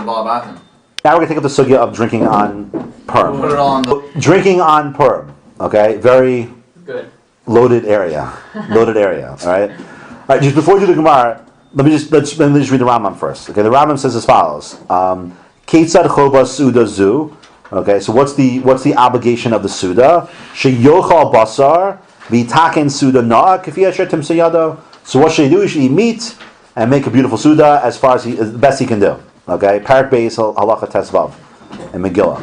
Balabatim. Now we're going to take up the sugya of drinking on Purim. Put it all on the... Drinking on Purim, okay? Very good. Loaded area. Loaded area, all right? All right, just before we do the Gemara, let me just read the Rambam first. Okay, the Rambam says as follows. Ketzad choba suda zu. Okay, so what's the obligation of the suda? Sheyochal basar v'taken suda na k'fi asher timsa yado. So what should he do? He should eat meat and make a beautiful suda as far as the best he can do. Okay, Parak Beis Halacha Tesvav and Megillah.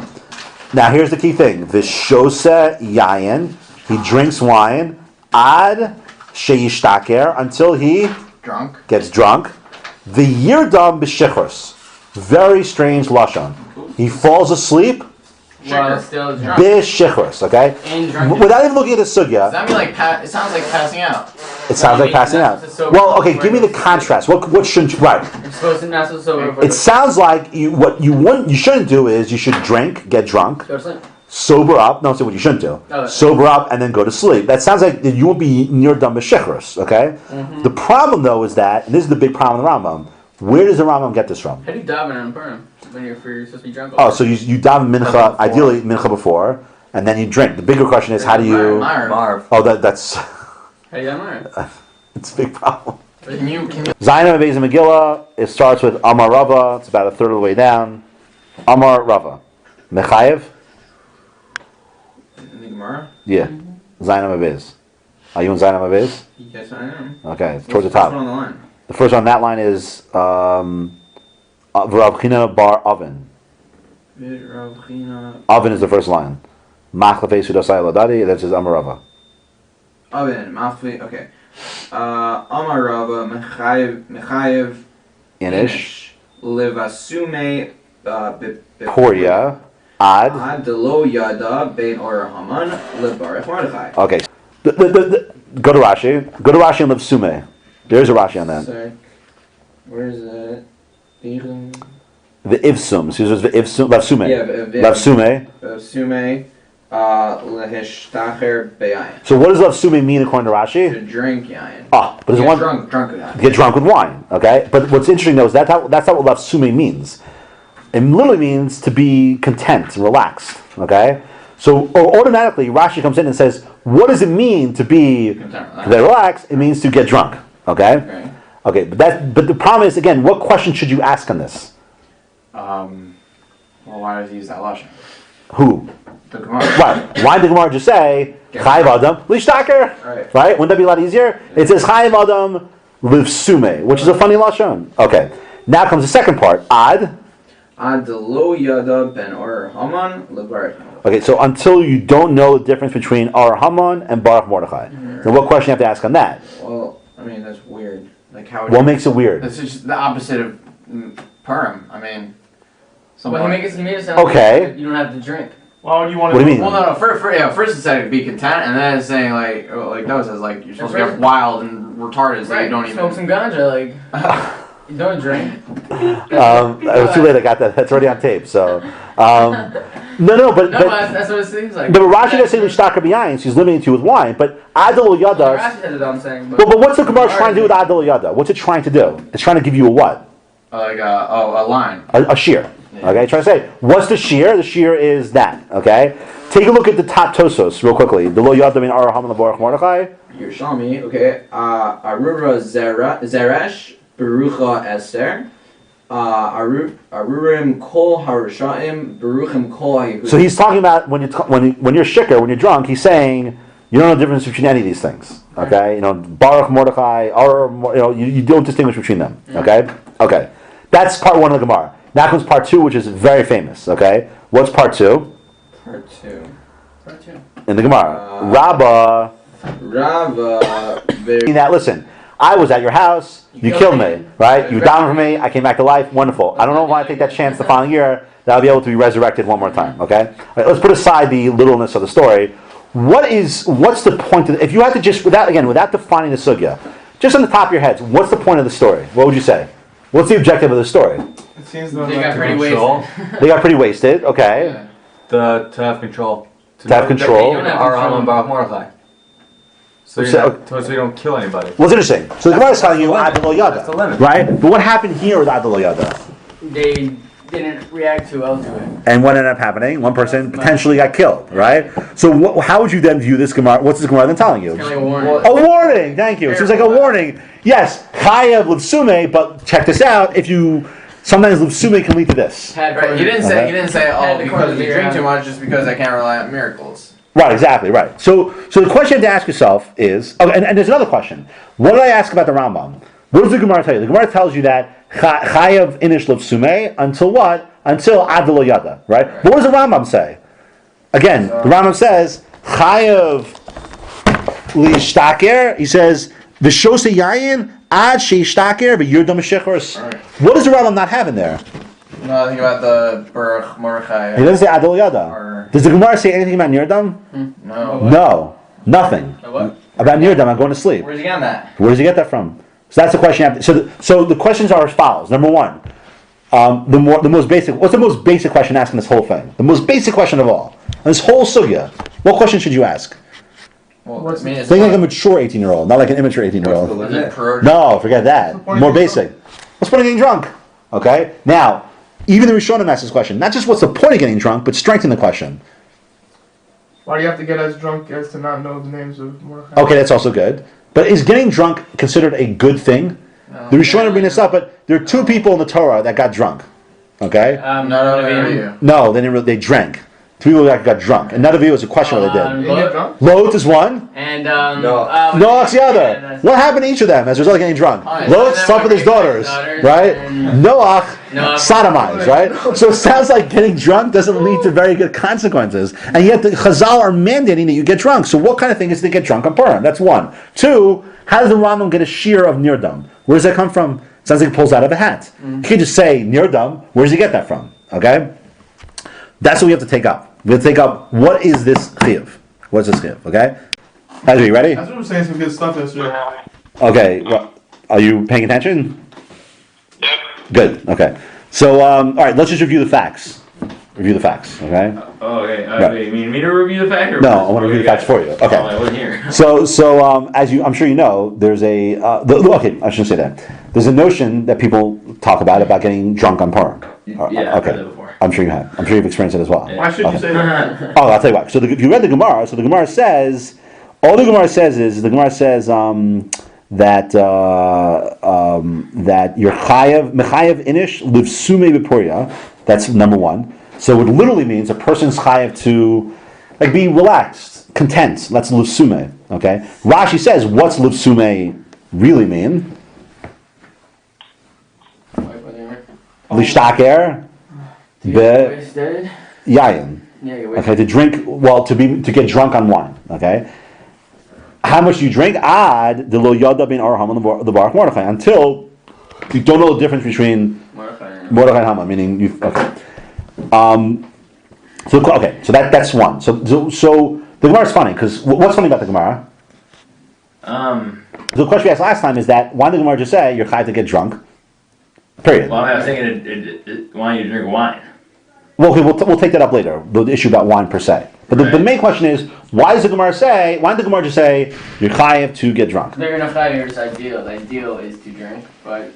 Now here's the key thing: V'shose yayin. He drinks wine ad sheyishtaker until he gets drunk. The yirdam b'shichros. Very strange lashon. He falls asleep. B'shichros. Okay. Without even looking at the sugya. Does that mean like it sounds like passing out? It sounds like passing out. Well, okay. Give me the contrast. What shouldn't right? You're supposed to not so sober. It sounds like what you shouldn't do is you should drink, get drunk. Sober up. No, say what you shouldn't do. Okay. Sober up and then go to sleep. That sounds like you won't be near done b'shechros. Okay. Mm-hmm. The problem though is that, and this is the big problem in the Rambam. Where does the Rambam get this from? How do you daven on Purim when you're supposed to be drunk? So you daven mincha, ideally mincha before, and then you drink. The bigger question is how do you? Marv. Oh, that's. How do you Marv? It's a big problem. Can you? Zayin Beis Megillah. It starts with Amar Rava. It's about a third of the way down. Amar Rava. Mechayev. Yeah. Zayin Beis. Are you in Zayin Beis? Yes, I am. Okay, it's towards the top. First one on the line? The first one on that line is V'Rabchina bar Oven. Oven is the first line. Machlefei Sudasai Ladadi. That says Amar Rava. Oven. Machlefei. Okay. Amar Rava. Mechayev. Inish. Levasume. Poria. Ad delo yada bein or haman lebarech Mordechai. Okay. Go to Rashi. Go to Rashi and Levsume. There's a Rashi on that. Sorry. Where is it? The Ivsum. So there's the Ivsum. Levsume. Yeah. Levsume. Levsume. Lehishtacher beyayin. So what does Levsume mean according to Rashi? To drink yayin. But it's one drunk with that. Get drunk with wine. Okay. But what's interesting though is that's not what Levsume means. It literally means to be content and relaxed. Okay, so automatically Rashi comes in and says, "What does it mean to be relaxed?" It means to get drunk. Okay, okay. But the problem is again, what question should you ask on this? Well, why does he use that lashon? Who? The Gemara. Right. Why did the Gemara just say Chayiv Adam Lishtaker? Right. Wouldn't that be a lot easier? It says Chayiv Adam Livsume, which is a funny lashon. Okay. Now comes the second part. Ad. Adelo yada ben or Haman lebarech. Okay, so until you don't know the difference between Ar Haman and Baruch Mordechai, then what question you have to ask on that? Well, I mean that's weird. Like how? What makes it weird? That's just the opposite of Purim. I mean, he made it sound like you don't have to drink. Well, you want to? What do you mean? Well, no. First it said be content, and then it's saying like Noah says like you're supposed to get wild and retarded, so you don't even smoke some ganja, like. You don't drink. It was too late. I got that. That's already on tape. So, but that's what it seems like. But Rashi doesn't say Lishtaker b'yayin. She's limiting to with wine. But Adel Yada. Rashi said it. I'm saying. But what's the Gemara trying to do with Adel Yada? What's it trying to do? It's trying to give you a what? Like a line. A shear. Yeah. Okay. Trying to say what's the shear? The shear is that. Okay. Take a look at the top Tosos real quickly. The Lo Yada min Ar Haman Baruch Mordechai. Yerushalmi. Okay. Arura Zeresh. Barucha Esther, Arurim Kol Harushaim, Baruchim Kol Hayudim. So he's talking about when you're shikker, when you're drunk. He's saying you don't know the difference between any of these things. Okay, Baruch Mordechai, or you don't distinguish between them. Okay. That's part one of the Gemara. Now comes part two, which is very famous. Okay, what's part two? Part two. In the Gemara, Rabba. That listen. I was at your house, you killed me, right? You died for me, I came back to life, wonderful. I don't know why I take that chance the following year that I'll be able to be resurrected one more time, okay? All right, let's put aside the littleness of the story. What's the point of, if you had to just, without defining the sugya, just on the top of your heads, what's the point of the story? What would you say? What's the objective of the story? It seems they got pretty wasted. They got pretty wasted, okay. To have control. To have control. Our Haman Baruch Mordechai. So you don't kill anybody. Well, it's interesting. So the Gemara is telling you Adel Yada, that's the limit, right? But what happened here with Adel Yada? They didn't react too well to it. And what ended up happening? One person potentially got killed, right? So how would you then view this Gemara? What's this Gemara then telling you? It's kind of like a warning. A warning, thank you. So it's like a warning. Yes, chayav l'vsume, but check this out. If you sometimes l'vsume can lead to this. Right. He didn't say oh because you drink too much, just because I can't rely on miracles. Right, exactly, right. So the question you have to ask yourself is, and there's another question. What did I ask about the Rambam? What does the Gemara tell you? The Gemara tells you that chayav inish l'vsume until what? Until ad lo yada, right? What does the Rambam say? Again, the Rambam says chayav li'ishtaker. He says v'shose yayin ad she'ishtaker v'yurdam shechors. What does the Rambam not have in there? No, think about the Baruch Mordechai. He doesn't say ad lo yada. Does the Gemara say anything about nirdam? No. No, nothing. What? About nirdam, I'm going to sleep. Where's he getting that? Where does he get that from? So that's the question. You have to, so the questions are as follows. Number one, the most basic. What's the most basic question asking this whole thing? The most basic question of all. This whole sugya. What question should you ask? Well, Think like a mature 18-year-old, not like an immature 18-year-old. Is it per- No, forget that. More basic. What's the point of getting drunk? Okay. Now, even the Rishonim ask this question. Not just what's the point of getting drunk, but strengthen the question. Why do you have to get as drunk as to not know the names of Mordechai? Okay, that's also good. But is getting drunk considered a good thing? No. The Rishonim bring this up, but there are two people in the Torah that got drunk. Okay? No, you. No, they didn't. They drank. Two people that got drunk, and none of you was a question what they did. Did you get drunk? Lot is one. And No, it's the other. What happened to each of them as a result of getting drunk? Lot slept with his daughters, right? Noach sodomized, right? So it sounds like getting drunk doesn't lead to very good consequences, and yet the Chazal are mandating that you get drunk. So what kind of thing is to get drunk on Purim? That's one. Two, how does the Rambam get a shear of nirdam? Where does that come from? It sounds like it pulls out of a hat. You can't just say nirdam. Where does he get that from? Okay, that's what we have to take up. We have to take up what is this chiyuv? What's this chiyuv? Okay, Ezra, you ready? That's what I'm saying. Some good stuff yesterday. Okay, well, are you paying attention? Yep. Good. Okay. So, all right, let's just review the facts. Review the facts. Okay. Oh, okay. Right. Wait, you mean me to review the fact? Or No, I want to review the facts for you. Okay. Oh, I wasn't here. So, as I'm sure you know, there's a. Okay, I shouldn't say that. There's a notion that people talk about getting drunk on Purim. Yeah, I've heard that before. I'm sure you have. I'm sure you've experienced it as well. Yeah. Why should you say that? Oh, I'll tell you why. So if you read the Gemara, the Gemara says, all the Gemara says is, that you're mechayev inish livsume b'puria. That's number one. So it literally means a person's chayev to be relaxed, content. That's livsume. Okay. Rashi says, what's livsume really mean? Lishtaker be yayin. Okay, to drink. Well, to get drunk on wine. Okay. How much do you drink? Ad the lo yada bin arham the Baruch Mordechai, until you don't know the difference between Mordechai and Haman. Meaning you. Okay. So that's one. So the Gemara is funny because what's funny about the Gemara? The question we asked last time is that why did the Gemara just say you're chayav to get drunk? Period. Well, I was thinking, why don't you drink wine? Well, okay, we'll take that up later. The issue about wine per se. But the main question is, why did the Gemara just say you're chayav to get drunk? They're not chayav. It's ideal. The ideal is to drink, but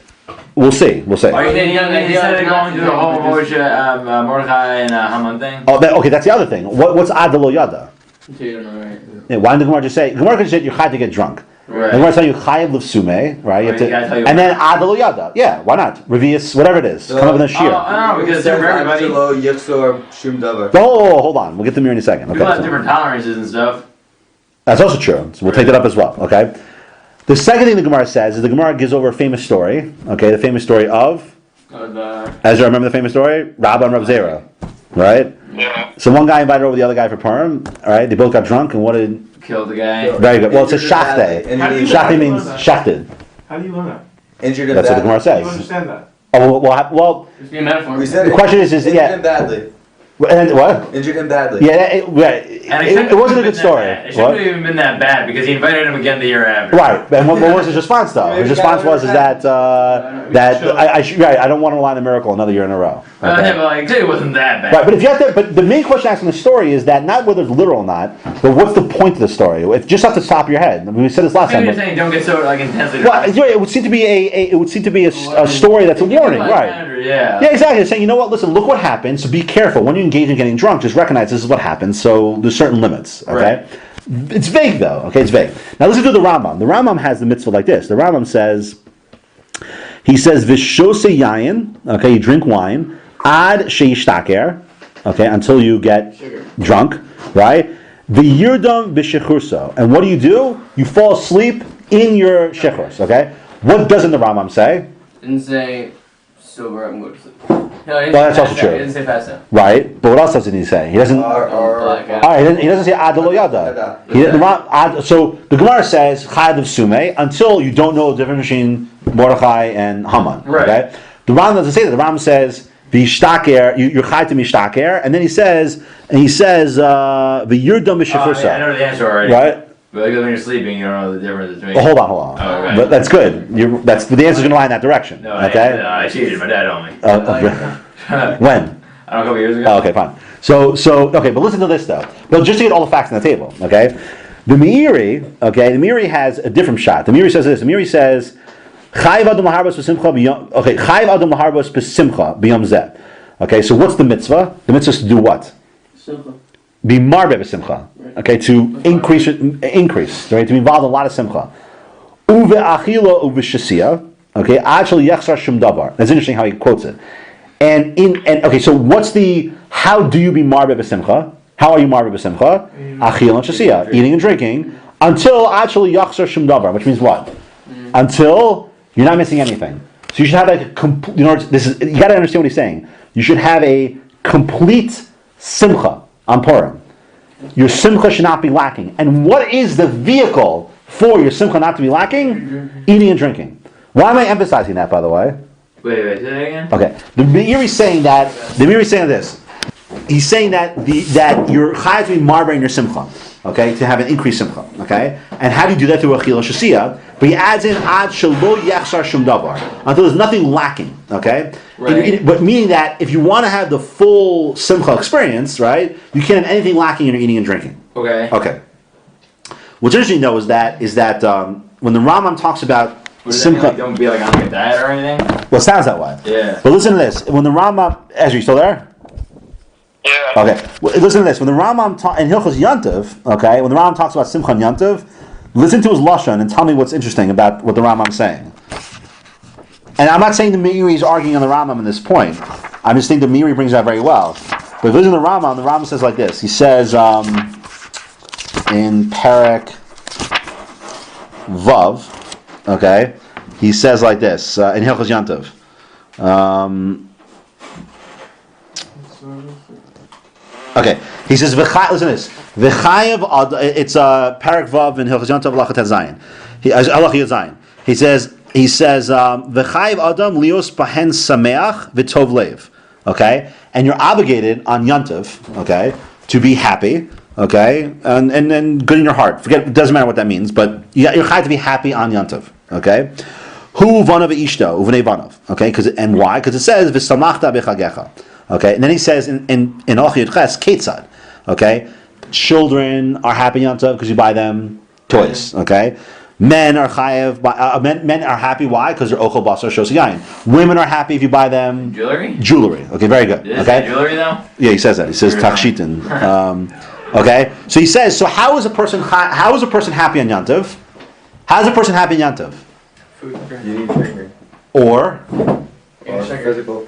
We'll see. Are you thinking instead of going through the whole Mordechai and Haman thing? Oh, okay, that's the other thing. What's ad lo yada? so you don't know, right? Yeah, why did the Gemara just say? The Gemara just said you're chayav to get drunk. Right. The Gemara tell you chayav l'vsume, right? You have to, gotta tell you and then ad lo yada. Yeah, why not? Revius, whatever it is. Come up with a shear. Oh, because they're for everybody. Oh, hold on. We'll get to mirror in a second. Okay. People have different tolerances and stuff. That's also true. So we'll take that up as well. Okay. The second thing the Gemara says is the Gemara gives over a famous story. Okay, the famous story of. Ezra, remember the famous story? Rabba and Rav Zera, right? Yeah. So one guy invited over the other guy for Purim. All right, they both got drunk, and what did? Killed the guy. Very good. Well, it's a shachte. Shachte means shachted. How do you learn that? Injured him That's what the badly. Gemara How do you says. understand that? Oh well. Just be a metaphor. We said The question is injured yeah. him badly. And what? Injured him badly. Yeah, it wasn't a good story. It shouldn't have even been that bad because he invited him again the year after. Right, and what was his response though? His response was that I don't want to line the miracle another year in a row. Okay? It wasn't that bad. Right, but if you have to, but the main question asked in the story is that not whether it's literal or not, but what's the point of the story? It's just off the top of your head. I mean, we said this last time. You're saying don't get so intensely. Well, it would seem to be a story that's a warning, right? Yeah, exactly. It's saying, you know what? Listen, look what happens. So be careful when you engage in getting drunk. Just recognize this is what happens. So there's certain limits. Okay, right. It's vague though. Okay, it's vague. Now listen to the Rambam. The Rambam has the mitzvah like this. The Rambam says, "V'shose yayin." Okay, you drink wine ad sheishtaker. Okay, until you get drunk, right? V'yirdam b'shechurso. And what do? You fall asleep in your shechurs. Okay. What doesn't the Rambam say? Didn't say sober up and go to sleep. Well, that's also true. He didn't say fast out. Right, but what else doesn't he say? He doesn't. He doesn't say ad lo yada. So the Gemara says chayad of sume until you don't know the difference between Mordechai and Haman. Right. Okay? The Ram doesn't say that. The Ram says v'ishtaker. You're chayad to mishtaker, and then he says v'yirdam b'shechursa. I know the answer already. Right. But because when you're sleeping, you don't know the difference between. Well, hold on. Oh, okay. But that's good. The answer's going to lie in that direction. No, okay. I cheated. My dad told me. When? A couple years ago. Oh, okay, fine. So okay, but listen to this though. But just to get all the facts on the table, okay? The Meiri has a different shot. The Meiri says this. The Meiri says, "Chayv adam laharbos b'simcha b'yom." Okay, Chayv adam laharbos b'simcha b'yom zeh. Okay, so what's the mitzvah? The mitzvah is to do what? Simcha. Be marbe b'simcha. Okay, to increase, right? To be involved in a lot of simcha. Uve achila uve shasiya. Okay, actually yechsar shum davar. That's interesting how he quotes it. And okay, so how do you be marbe b'simcha? How are you marbe b'simcha? Achila and shasiya, eating and drinking, until actually yachsar shum davar, which means what? Until you're not missing anything. So you should have you got to understand what he's saying. You should have a complete simcha on Purim. Your simcha should not be lacking. And what is the vehicle for your simcha not to be lacking? Eating and drinking. Why am I emphasizing that, by the way? Wait, say that again? Okay. The Meiri is saying this. He's saying that you're chayav to be marba in your simcha, okay, to have an increased simcha, okay. And how do you do that through achila shasiya? But he adds in ad shelo yachsar shum davar, until there's nothing lacking, okay. Right. But meaning that if you want to have the full simcha experience, right, you can't have anything lacking in your eating and drinking. Okay. Okay. What's interesting though is that when the Rambam talks about simcha, don't be like on a diet or anything. Well, it sounds that way. Yeah. But listen to this. When the Rambam, Ezra, you still there? Yeah. Okay. Well, listen to this. When the Rambam in Hilchos Yantiv, okay, when the Rambam talks about Simcha and Yantiv, listen to his lashon and tell me what's interesting about what the Rambam's saying. And I'm not saying the Meiri is arguing on the Rambam in this point. I'm just saying the Meiri brings that very well. But if you listen to the Rambam says like this. He says in Perek Vav, okay, he says like this in Hilchos Yantiv. Okay, he says, listen to this. It's Parak Vav in Hilchos Yantiv Lachat Zayin. He says, V'chayev Adam lios bahen sameach v'tov lev. Okay, and you're obligated on Yantiv, okay, to be happy, okay, and good in your heart. It doesn't matter what that means, but you're chayav to be happy on Yantiv, okay. Hu vanav ishto uvnei vanav, okay, and why? Because it says v'samachta b'chagecha. Okay, and then he says in Ochiyot Ches, Ketzad, okay, children are happy Yantav because you buy them toys, okay. Men are chayev. Men are happy. Why? Because they're ochel basar shos yayin. Women are happy if you buy them jewelry. Okay, very good. Okay, jewelry though. Yeah, he says that. He says takshitin. Okay, so he says. So how is a person happy on Yantav? How is a person happy on Yantav? You need sugar. Or Physical.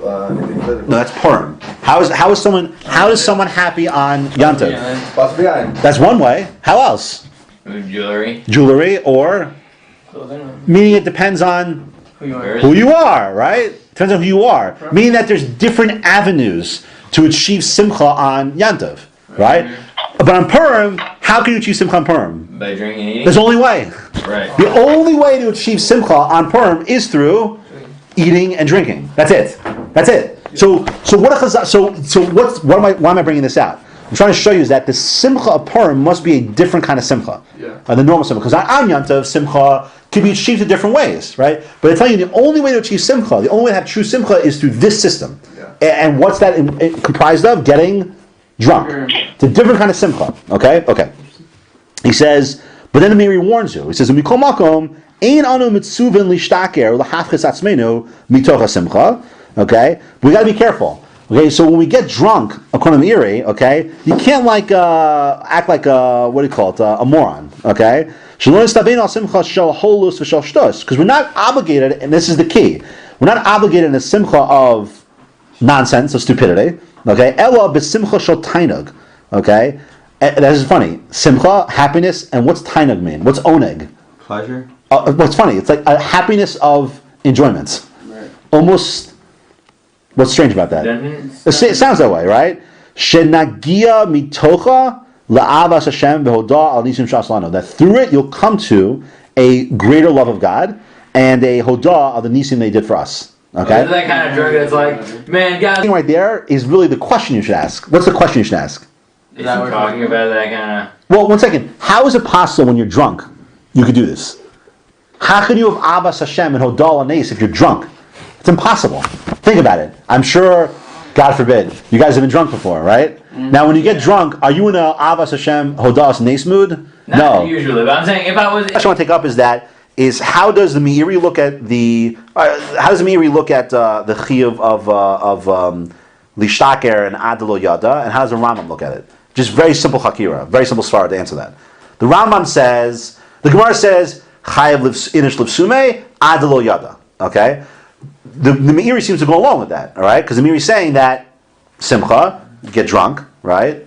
no, that's Purim. How is someone happy on Yantav? That's one way. How else? Jewelry, or meaning it depends on who you are, right? Depends on who you are. Meaning that there's different avenues to achieve simcha on Yantav, right? But on Purim, how can you achieve simcha on Purim? By drinking and eating. There's only way. Right. The only way to achieve simcha on Purim is through eating and drinking. That's it. So why am I bringing this out? I'm trying to show you is that the simcha of Purim must be a different kind of simcha than the normal simcha. Because on Yantav, simcha can be achieved in different ways, right? But I tell you, the only way to achieve simcha, the only way to have true simcha is through this system. Yeah. And what's that comprised of? Getting drunk. It's a different kind of simcha. Okay. He says, but then the Meiri warns you. He says, "Mikol makom ein anu mitzuven lishtaker lahafches atzmenu mitoch simcha." Okay, we got to be careful. Okay, so when we get drunk, according to Meiri, okay, you can't act like a what do you call it, a moron. Okay, because we're not obligated, and this is the key. We're not obligated in a simcha of nonsense, of stupidity. Okay, ela b'simcha shel tainug. Okay, and that is funny. Simcha, happiness, and what's tainug mean? What's oneg? Pleasure. What's funny? It's like a happiness of enjoyment. Right. Almost. What's strange about that? It sounds that way, right? Shenagia mitocha la'avas Hashem v'hoda al nisim shaslano. That through it you'll come to a greater love of God and a hoda of the nisim they did for us. Okay. Isn't that kind of drug that's like, man, guys. The thing right there is really the question you should ask. What's the question you should ask? Is that what we're talking about? That kind of. Well, 1 second. How is it possible when you're drunk you could do this? How can you have avas Hashem and hoda al nes if you're drunk? It's impossible. Think about it. I'm sure, God forbid, you guys have been drunk before, right? Mm-hmm. Now, when you get drunk, are you in a Avas Hashem Hodas Nes mood? Not usually, but I'm saying if I was. What I want to take up is how does the Meiri look at the chiyuv of lishtaker and adelo yada, and how does the Rambam look at it? Just very simple hakira, very simple svara to answer that. The Rambam says, the Gemara says chayav inish livsume adelo yada. Okay. The Meiri seems to go along with that, all right? Because the Meiri is saying that simcha, get drunk, right?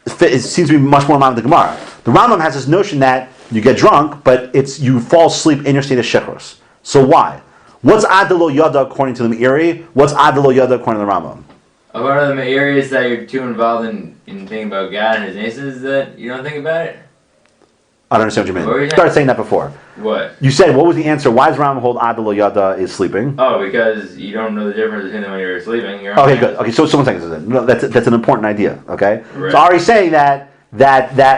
It seems to be much more in line with the Gemara. The Rambam has this notion that you get drunk, but you fall asleep in your state of shechros. So why? What's adelo yada according to the Meiri? What's adelo yada according to the Rambam? One of the Meiri is that you're too involved in thinking about God and His nations that you don't think about it. I don't understand what you mean. You started saying that before. What? You said, what was the answer? Why does Rambam hold adelo yada is sleeping? Oh, because you don't know the difference between them when you're sleeping. Okay, good. Okay, so 1 second. No, that's an important idea. Okay, right. So Ari's saying that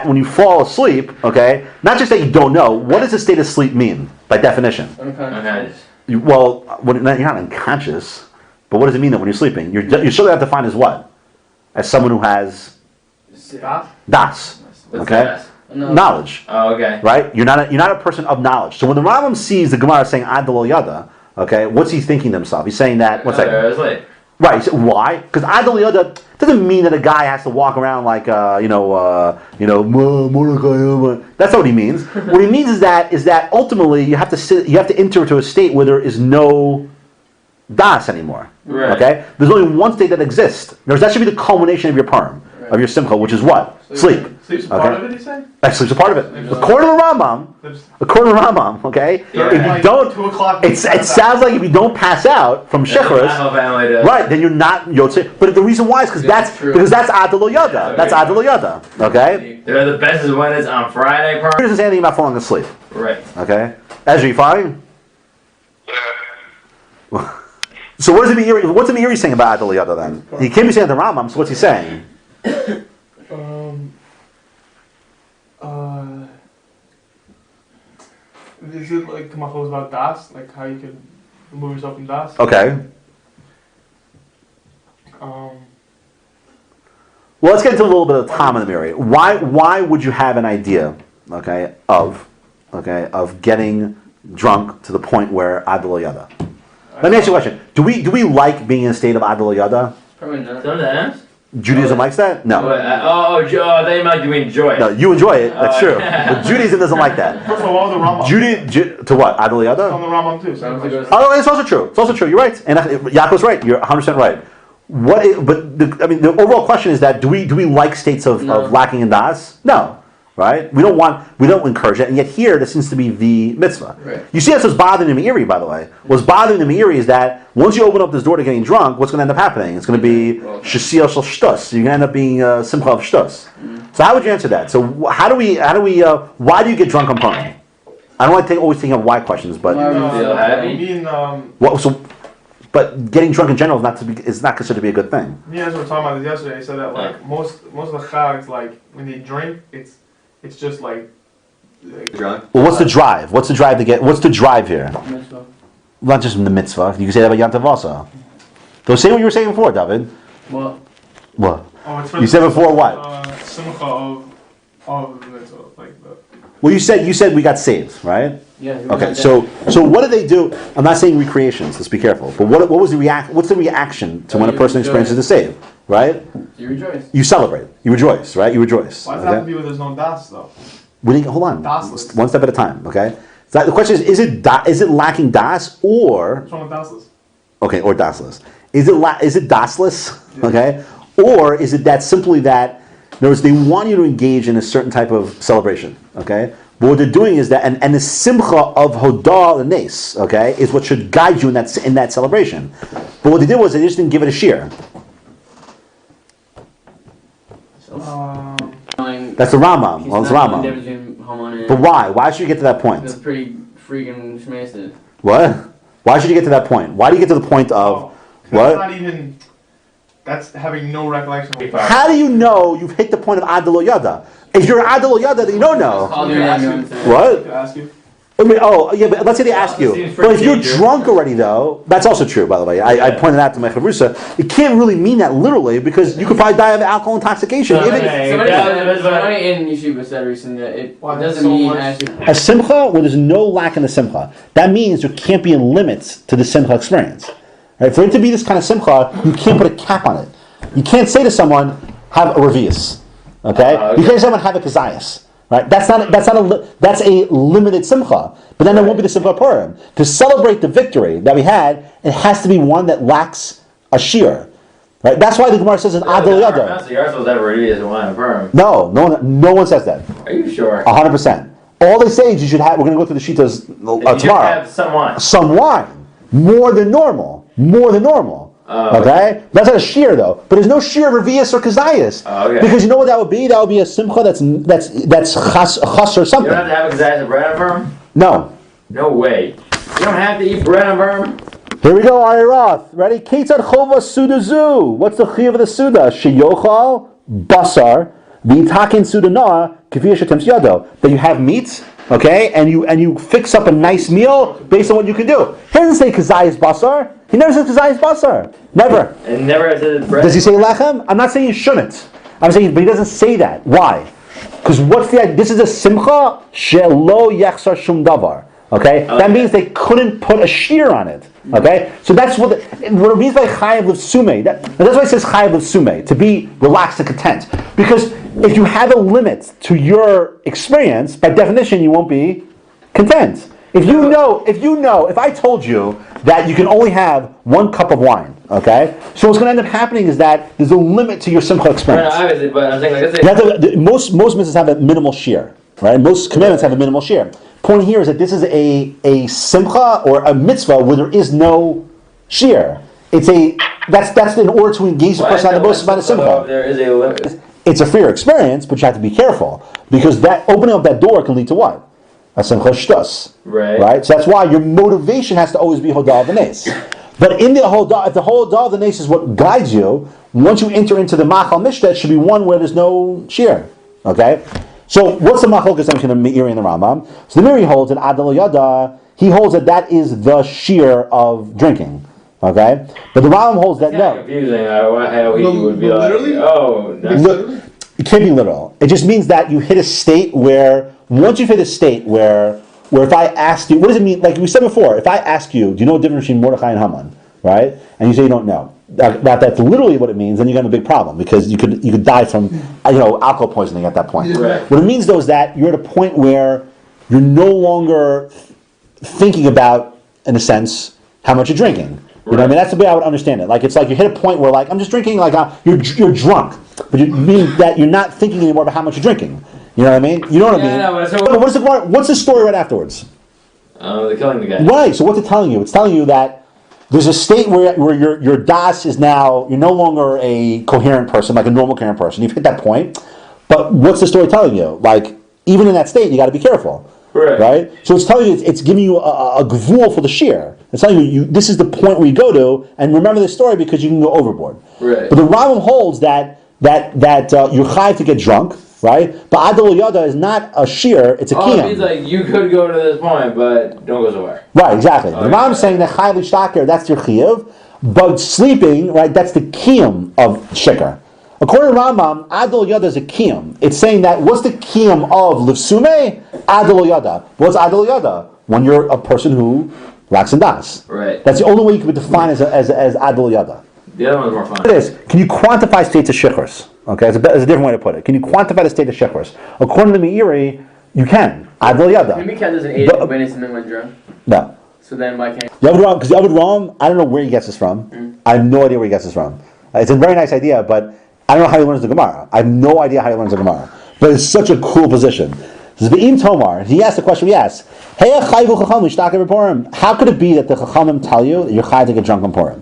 when you fall asleep, okay, not just that you don't know. What does a state of sleep mean by definition? Unconscious. You're not unconscious, but what does it mean that when you're sleeping? You're surely have to define as what? As someone who has das. Okay. Das? No. Knowledge. Oh, okay. Right? You're not a person of knowledge. So when the Rambam sees the Gemara saying adelo yada, okay, what's he thinking to himself? He's saying that. What's that? Right. So why? Because adelo yada doesn't mean that a guy has to walk around like Mordecai. That's not what he means. What he means is that ultimately you have to enter into a state where there is no das anymore. Right. Okay. There's only one state that exists. That should be the culmination of your Purim, of your simcha, which is what? Sleep. Sleep's a part of it, you say? Sleep's a part of it. According to the Rambam, okay, yeah. If you don't, 2 o'clock. It sounds like if you don't pass out from shechros, right, then you're not yotzei. But the reason why is because that's adelo yada. That's adelo yada. Okay. They're the best is when it's on Friday. He doesn't say anything about falling asleep. Right. Okay. Ezra, you fine? So what's the Meiri saying about adelo yada then? He can't be saying the Rambam. So what's he saying? Is it like Kamachos about das? Like how you can remove yourself from das? Okay. Well, let's get into a little bit of Tom in the Meiri. Why would you have an idea, of getting drunk to the point where adelo yada? Let me ask you a question. Do we like being in a state of adelo yada? Probably not. Sometimes. Judaism likes that? No. They might do enjoy it. No, you enjoy it. That's true. But Judaism doesn't like that. First of all, the Rambam. To what? Adel Yada? On the Rambam too. It's also true. It's also true. You're right. And Yaakov's right. You're 100% right. The overall question is that do we like states of lacking in das? No. Right? We don't encourage it, and yet here there seems to be the mitzvah. Right. You see that's what's bothering the Meiri, by the way. What's bothering the Meiri is that once you open up this door to getting drunk, what's going to end up happening? It's going to be shesiyah shel shtus. You're going to end up being simcha of shtus. So how would you answer that? So why do you get drunk on Purim? I don't like always thinking of why questions, but Feel happy? but getting drunk in general is not considered to be a good thing. Me and us were talking about this yesterday. He said that like most of the chags, like when they drink, it's just like Drunk? Well, what's the drive? What's the drive to get? What's the drive here? Mitzvah. Not just from the mitzvah. You can say that about Yantav also. Don't say what you were saying before, David. What? What? oh, it's for You said before what? Simcha of the mitzvah, like the. Well, you said we got saved, right? Yeah. Okay, so what do they do? I'm not saying recreations. Let's be careful. But what was the What's the reaction to when a person experiences the save? Right? You rejoice. You celebrate. You rejoice. Right? You rejoice. Why does it have to be where there's no das though? Hold on. Dasless. One step at a time. Okay. So the question is it lacking das or What's wrong with dasless? okay or dasless? Is it dasless? Yeah. Okay. Or is it that simply that in other words they want you to engage in a certain type of celebration? Okay. But what they're doing is that, and the simcha of Hodah Nes, okay, is what should guide you in that celebration. But what they did was they just didn't give it a shear. That's the Rambam. Well, it's Rambam. But why? Why should you get to that point? It's pretty freaking schmeister. What? Why should you get to that point? Why do you get to the point of what? That's not even. That's having no recollection. How do you know you've hit the point of Adel Yada? If you're Adel Yada, then you don't know. What? Can I ask you? I mean, yeah, but let's say they ask you. But if you're drunk already, though, that's also true, by the way. I pointed out to my chavrusa. It can't really mean that literally because you could probably die of alcohol intoxication. Somebody in Yeshiva said recently that it doesn't so mean much. A simcha where there's no lack in the simcha, that means there can't be limits to the simcha experience. Right? For it to be this kind of simcha, you can't put a cap on it. You can't say to someone, have a revius. Okay? You can't say to someone, have a kazayas. Right? That's a limited simcha. But then it won't be the simcha of Purim. To celebrate the victory that we had, it has to be one that lacks a shear. Right? That's why the Gemara says in Adel Yada. You're supposed to have a review as a wine firm. No one says that. Are you sure? 100%. All they say is you should have. We're going to go through the shitas You tomorrow. have some wine. Some wine, more than normal. Okay, that's not a shear though. But there's no shear of revius or kazayas because you know what that would be? That would be a simcha that's chas or something. You don't have to have a kazayas bread firm. No. No way. You don't have to eat bread firm. Here we go, Ari Roth. Ready? Ketzad chova suda zu. What's the chiyuv of the suda? Sheyochal basar v'itakin suda noah k'viyah shetem yado. That you have meat, okay, and you fix up a nice meal based on what you can do. He doesn't say kazayas basar. He never says kazayas basar. Never. And never says bread. Does he say lechem? I'm not saying you shouldn't. I'm saying, but he doesn't say that. Why? Because what's the idea? This is a simcha shelo yachsar shum davar. Okay? That means they couldn't put a shear on it. Okay? So that's what it means by chayav l'sume. That's why it says chayav l'sume, to be relaxed and content. Because if you have a limit to your experience, by definition you won't be content. If I told you that you can only have 1 cup of wine, okay? So what's going to end up happening is that there's a limit to your simcha experience. No, obviously, but I'm saying like Most mitzvahs have a minimal shear, right? Most commandments have a minimal shear. Point here is that this is a simcha or a mitzvah where there is no shear. That's in order to engage the person on the most amount of simcha. There is a limit. It's a freer experience, but you have to be careful because that opening up that door can lead to what? A simcha shtus. Right? So that's why your motivation has to always be Hodah V'Nes. But in the Hodah, if the Hodah V'Nes is what guides you, once you enter into the Machal Mishnah, it should be one where there's no shear. Okay? So what's the Machlokas between the Meiri and the Rambam? So the Meiri holds in Adel Yada, he holds that is the shear of drinking. Okay? But the Rambam holds that no. Confusing how he would be literally? It can't be literal. It just means that you hit a state where, once you've hit a state where if I asked you, what does it mean? Like we said before, if I ask you, do you know the difference between Mordechai and Haman? Right? And you say you don't know. That's literally what it means, then you're going to have a big problem because you could die from alcohol poisoning at that point. Right. What it means though is that you're at a point where you're no longer thinking about, in a sense, how much you're drinking. You know what I mean? That's the way I would understand it. Like it's like you hit a point where like I'm just drinking, like you're drunk, but you mean that you're not thinking anymore about how much you're drinking. You know what I mean? You know what I mean? No, what's the story right afterwards? They're killing the guy. Right. So what's it telling you? It's telling you that there's a state where your das is now, you're no longer a coherent person, like a normal coherent person. You've hit that point. But what's the story telling you? Like even in that state, you got to be careful. Right. So it's telling you, it's giving you a gvul for the shear. It's telling you this is the point where you go to, and remember the story because you can go overboard. Right. But the Rambam holds that you're chayiv to get drunk, right? But Adol Yada is not a shear; it's a Oh, it kiyam. means like you could go to this point, but don't go so far. Right, exactly. Oh, the Rambam is saying that chayiv l'shtaker, that's your chiyuv, but sleeping, right, that's the kiyam of shikar. According to Rambam, Adol Yada is a kiyam. It's saying that what's the kiyam of lifsume? Adol Yada. What's Adol Yada? When you're a person who lacks in das. Right. That's the only way you can define as Adol Yada. The other one's more fun. It is. Can you quantify states of shichros? Okay, it's a different way to put it. Can you quantify the state of shichros? According to Meiri, you can. Adol Yada. Maybe Kat doesn't age when it's when drunk. No. So then why can't? Because the Avad Ram, I don't know where he gets this from. I have no idea where he gets this from. It's a very nice idea, but I don't know how he learns the Gemara. I have no idea how he learns the Gemara. But it's such a cool position. This is Be'im Tomar. He asked the question we asked. How could it be that the Chachamim tell you that you're chayav to get drunk on Purim?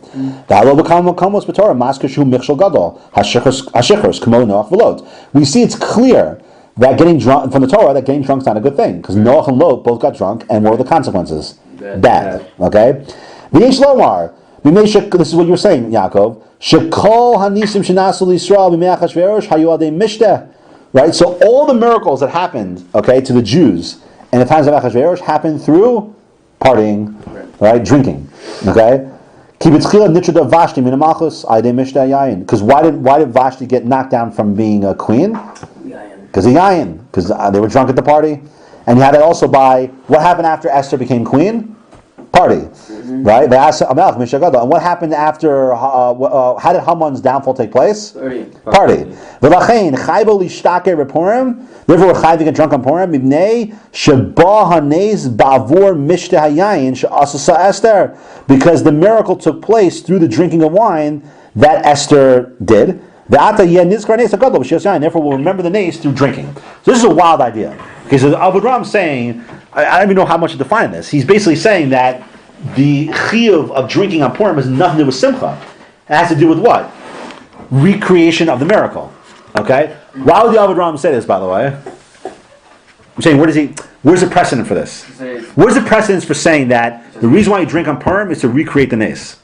We see it's clear that getting drunk from the Torah, that getting drunk is not a good thing, because Noach and Lot both got drunk, and what were the consequences? Bad. Okay? This is what you're saying, Yaakov. Right? So all the miracles that happened, okay, to the Jews in the times of Achashverosh happened through partying, right? Drinking. Okay? Because why did Vashti get knocked down from being a queen? Because of yayin. Because they were drunk at the party. And you had it also by what happened after Esther became queen? Party. Right? And what happened after, how did Haman's downfall take place? Party. Therefore, we're chayv to get drunk on Purim. Because the miracle took place through the drinking of wine that Esther did. Therefore, we'll remember the nace through drinking. So this is a wild idea. Okay, so Avad Ram saying, I don't even know how much to define this. He's basically saying that the chiyuv of drinking on Purim has nothing to do with simcha. It has to do with what? Recreation of the miracle. Okay? Why would the Avad Ram say this, by the way? I'm saying, where's the precedent for this? Where's the precedent for saying that the reason why you drink on Purim is to recreate the nace?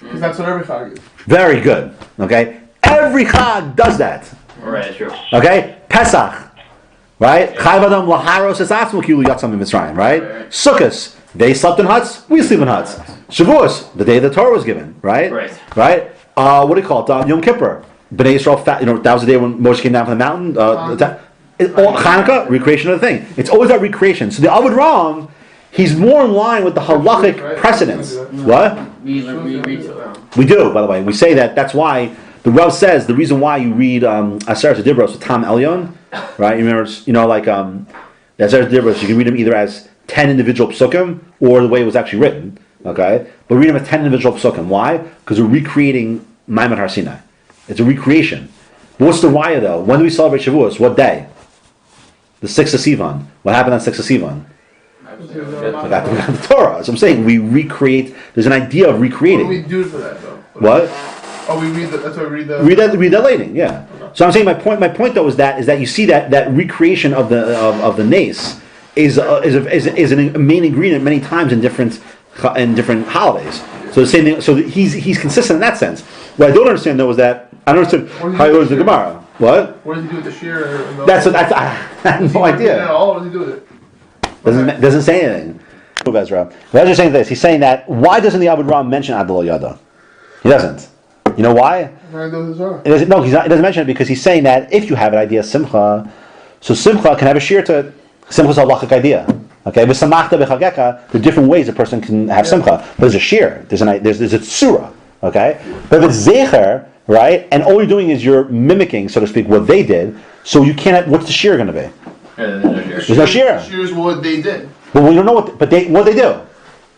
Because that's what every chag is. Very good. Okay? Every chag does that. Right, true. Okay? Pesach. Right? Chayv Adam laharos es atzmo kilu yatzam mitzrayim. Right? Sukkos. They slept in huts. We sleep in huts. Shavuos. The day the Torah was given. Right? Right? What do you call it? Yom Kippur. Bnei Yisrael. That was the day when Moshe came down from the mountain. Hanukkah. Recreation of the thing. It's always that recreation. So the Avad Ram, he's more in line with the halachic precedents. What? We do, by the way. We say that. That's why the Rav says the reason why you read Aseret Dibros with Tam Elyon, right? You remember, the Aseret Dibros. You can read them either as 10 individual psukim or the way it was actually written. Okay, but read them as 10 individual psukim. Why? Because we're recreating Maimon Har Sinai. It's a recreation. But what's the raya though? When do we celebrate Shavuos? What day? The 6th of Sivan. What happened on 6th of Sivan? We got the Torah. So I'm saying we recreate. There's an idea of recreating. What do we do for that though? What? Oh, we read that. That's why we read that. Read that later. Yeah. So I'm saying my point though is that you see that recreation of the nace is a main ingredient many times in different holidays. So the same thing. So he's consistent in that sense. What I don't understand though is that I don't understand how he learns the Gemara. What? What does he do with the shear? That's I have no idea. What does he do with it? Doesn't say anything. Ezra. But just saying this. He's saying that why doesn't the Avad Ram mention Adol Yada? He doesn't. You know why? He doesn't He doesn't mention it because he's saying that if you have an idea simcha, so simcha can have a shear to it. Simcha is a halachic idea. Okay, but samachta b'chageka, there are different ways a person can have simcha. But there's a shear. There's a tzura. Okay, but if it's zecher, right, and all you're doing is you're mimicking, so to speak, what they did. So you can't. What's the shear going to be? There's no shear. Shear is what they did. Well, we don't know what they do.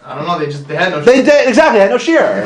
I don't know. They had no shear. They did exactly. They had no shear.